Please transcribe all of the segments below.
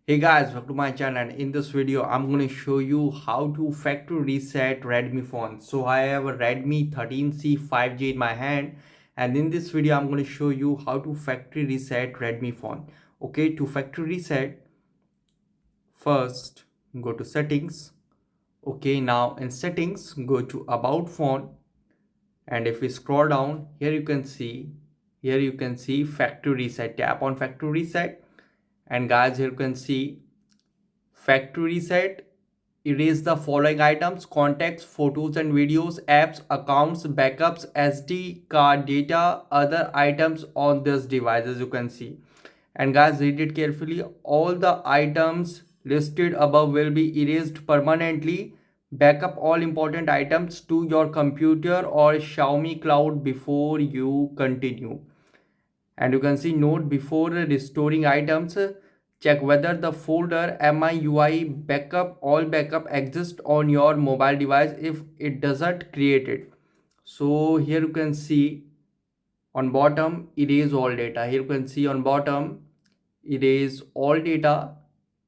Hey guys, welcome to my channel, and in this video I'm going to show you how to factory reset Redmi phone. So I have a Redmi 13C 5G in my hand, and in this video I'm going to show you how to factory reset Redmi phone. Okay, to factory reset, first go to settings. Okay, now in settings go to about phone, and if we scroll down here you can see factory reset. Tap on factory reset, and guys, here you can see factory reset. Erase the following items: contacts, photos and videos, apps, accounts, backups, SD card data, other items on this device, as you can see. And guys, read it carefully. All the items listed above will be erased permanently. Backup all important items to your computer or Xiaomi cloud before you continue. And you can see, note before restoring items, check whether the folder MIUI backup all backup exists on your mobile device. If it doesn't, create it. So here you can see on bottom, erase all data. Here you can see on bottom, erase all data.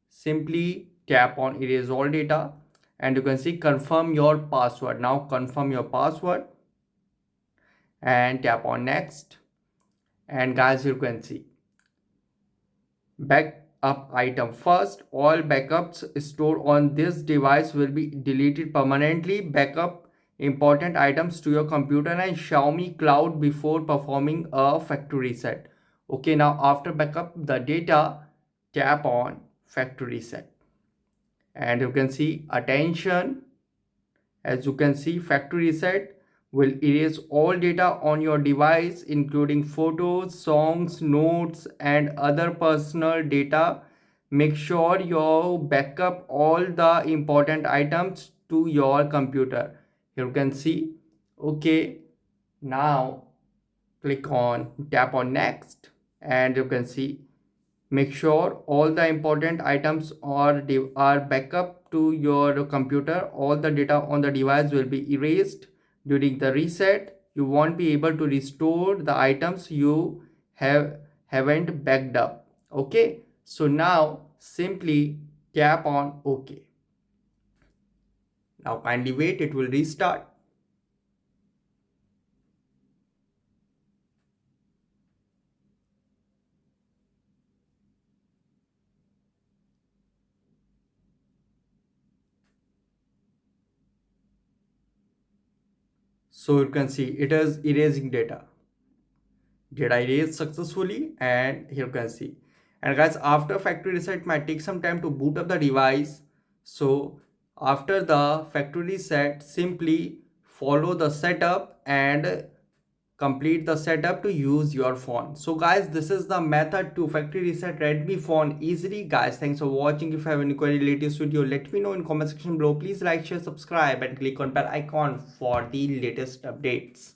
Simply tap on erase all data, and you can see confirm your password. Now confirm your password and tap on next. And guys, you can see backup item. First, all backups stored on this device will be deleted permanently. Backup important items to your computer and Xiaomi cloud before performing a factory reset. Okay, now after backup the data, tap on factory reset, and you can see attention. As you can see, factory reset will erase all data on your device, including photos, songs, notes, and other personal data. Make sure you backup all the important items to your computer. Here you can see. Okay, now tap on next, and you can see, make sure all the important items are backup to your computer. All the data on the device will be erased during the reset. You won't be able to restore the items you haven't backed up. Okay, so now simply tap on OK. Now kindly wait, it will restart. So you can see it is erasing data. Did I erase successfully? And here you can see. And guys, after factory reset, it might take some time to boot up the device. So after the factory reset, simply follow the setup and complete the setup to use your phone. So guys, this is the method to factory reset Redmi phone easily. Guys, thanks for watching. If you have any query latest video, let me know in comment section below. Please like, share, subscribe, and click on bell icon for the latest updates.